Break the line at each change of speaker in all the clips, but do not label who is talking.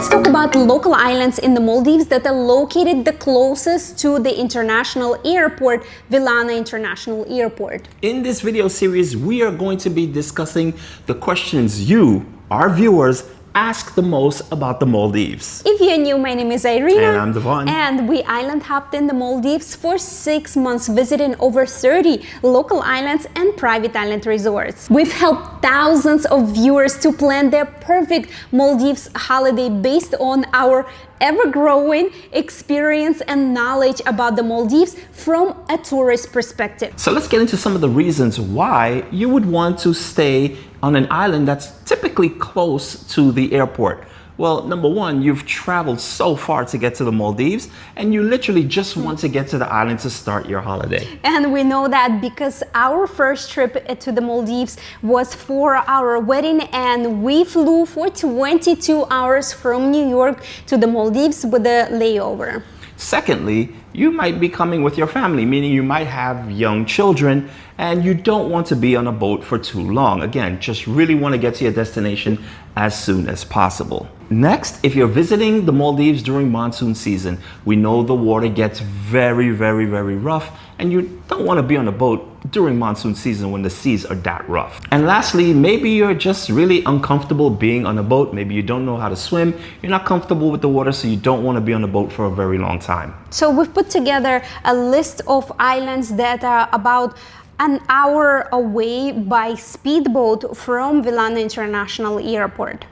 let's talk about local islands in the Maldives that are located the closest to the international airport, Villana International Airport.
In this video series, we are going to be discussing the questions you, our viewers, ask the most about the Maldives.
If you're new, my name is Irina.
And I'm Devon.
And we island hopped in the Maldives for 6 months, visiting over 30 local islands and private island resorts. We've helped thousands of viewers to plan their perfect Maldives holiday based on our ever-growing experience and knowledge about the Maldives from a tourist perspective.
So let's get into some of the reasons why you would want to stay on an island that's typically close to the airport. Well, number one, you've traveled so far to get to the Maldives, and you literally just want to get to the island to start your holiday.
And we know that because our first trip to the Maldives was for our wedding, and we flew for 22 hours from New York to the Maldives with a layover.
Secondly, you might be coming with your family, meaning you might have young children and you don't want to be on a boat for too long. Again, just really want to get to your destination as soon as possible. Next, if you're visiting the Maldives during monsoon season, we know the water gets very rough, and you don't want to be on a boat during monsoon season when the seas are that rough. And lastly, maybe you're just really uncomfortable being on a boat. Maybe you don't know how to swim. You're not comfortable with the water, so you don't want to be on a boat for a very long time.
So we've put together a list of islands that are about an hour away by speedboat from Villana International Airport.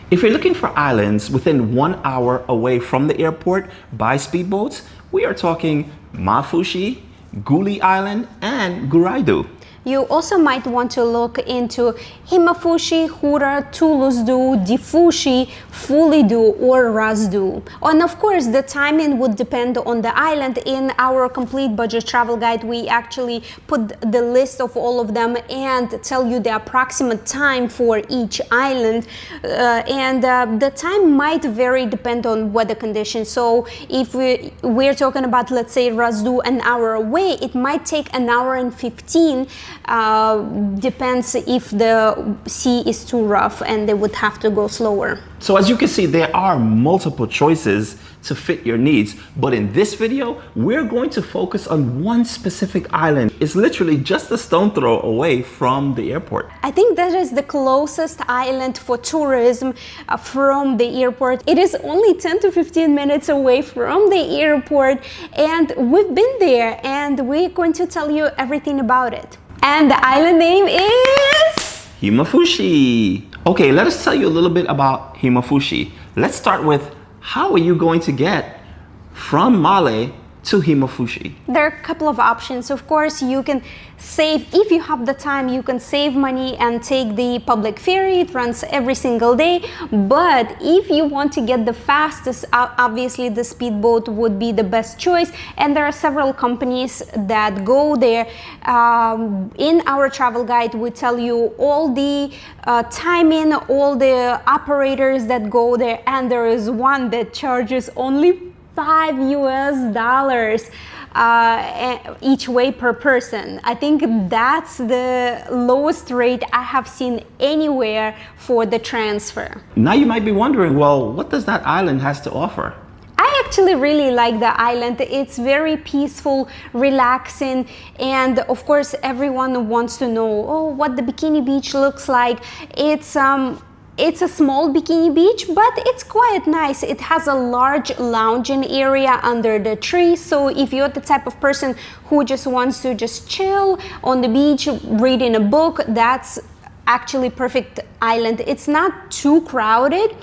If you're looking for islands within 1 hour away from the airport by speedboats, we are talking Himmafushi, Guli Island, and Guraidu.
You also might want to look into Himmafushi, Hura, Tulusdu, Difushi, Fulidu, or Razdu. And of course, the timing would depend on the island. In our complete budget travel guide, we actually put the list of all of them and tell you the approximate time for each island. The time might vary depend on weather conditions. So if we're talking about, let's say, Razdu an hour away, it might take an hour and 15. Depends if the sea is too rough and they would have to go slower.
So as you can see, there are multiple choices to fit your needs, but in this video, we're going to focus on one specific island. It's literally just a stone throw away from the airport.
I think that is the closest island for tourism from the airport. It is only 10 to 15 minutes away from the airport, and we've been there, and we're going to tell you everything about it. And the island name is
Himmafushi. Okay, let us tell you a little bit about Himmafushi. Let's start with, how are you going to get from Male to Himmafushi?
There are a couple of options. Of course, you can save, if you have the time, you can save money and take the public ferry. It runs every single day. But if you want to get the fastest, obviously the speedboat would be the best choice. And there are several companies that go there. In our travel guide, we tell you all the timing, all the operators that go there. And there is one that charges only $5 each way per person. I think that's the lowest rate I have seen anywhere for the transfer.
Now you might be wondering, well, what does that island has to offer?
I actually really like the island. It's very peaceful, relaxing, and of course everyone wants to know, oh, what the Bikini Beach looks like. It's a small bikini beach, but it's quite nice. It has a large lounging area under the tree. So if you're the type of person who just wants to just chill on the beach, reading a book, that's actually perfect island. It's not too crowded,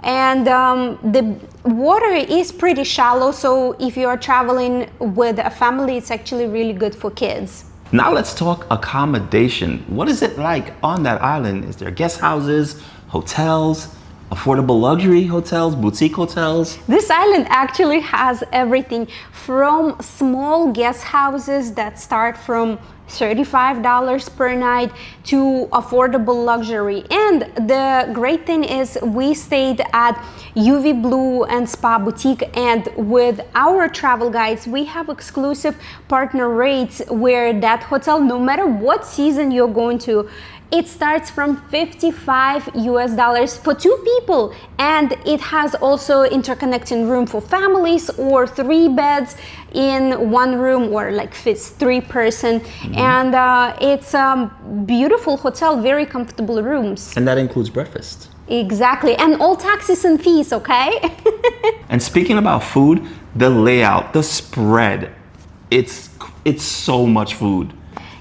and the water is pretty shallow. So if you're traveling with a family, it's actually really good for kids.
Now let's talk accommodation. What is it like on that island? Is there guest houses, hotels, affordable luxury hotels, boutique hotels?
This island actually has everything from small guest houses that start from $35 per night to affordable luxury. And the great thing is we stayed at UV Blue and Spa Boutique, and with our travel guides we have exclusive partner rates where that hotel, no matter what season you're going to, It starts from $55 for 2 people, and it has also interconnecting room for families or 3 beds in 1 room, or like fits 3 person. And it's a beautiful hotel, very comfortable rooms.
And that includes breakfast.
Exactly, and all taxes and fees, okay?
And speaking about food, the layout, the spread, it's so much food.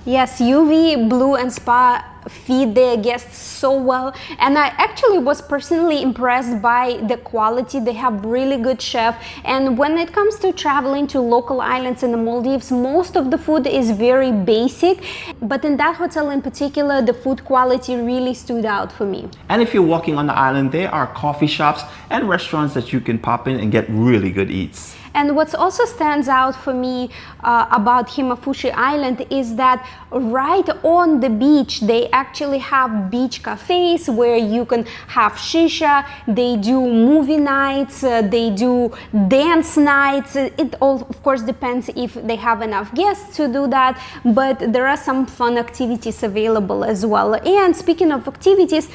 Yes, UV, Blue, and Spa feed their guests so well, and I actually was personally impressed by the quality. They have really good chef, and when it comes to traveling to local islands in the Maldives, most of the food is very basic, but in that hotel in particular, the food quality really stood out for me.
And if you're walking on the island, there are coffee shops and restaurants that you can pop in and get really good eats.
And what also stands out for me about Himmafushi Island is that right on the beach, they actually have beach cafes where you can have shisha, they do movie nights, they do dance nights. It all, of course, depends if they have enough guests to do that, but there are some fun activities available as well. And speaking of activities,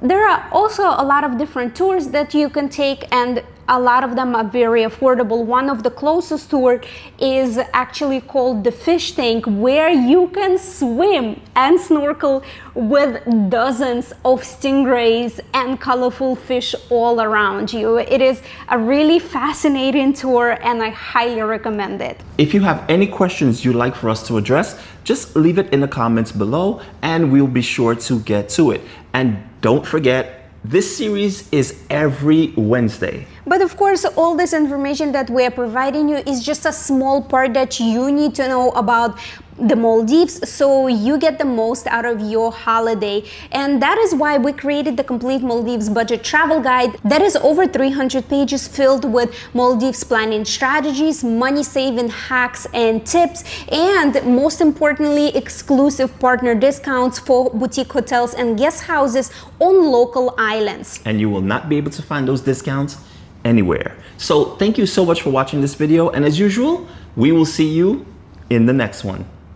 there are also a lot of different tours that you can take, and a lot of them are very affordable. One of the closest tours is actually called the fish tank, where you can swim and snorkel with dozens of stingrays and colorful fish all around you. It is a really fascinating tour, and I highly recommend it.
If you have any questions you'd like for us to address, just leave it in the comments below and we'll be sure to get to it. And don't forget, this series is every Wednesday.
But of course, all this information that we are providing you is just a small part that you need to know about the Maldives, so you get the most out of your holiday. And that is why we created the complete Maldives budget travel guide that is over 300 pages, filled with Maldives planning strategies, money saving hacks and tips, and most importantly, exclusive partner discounts for boutique hotels and guest houses on local islands.
And you will not be able to find those discounts anywhere. So thank you so much for watching this video, and as usual, we will see you in the next one.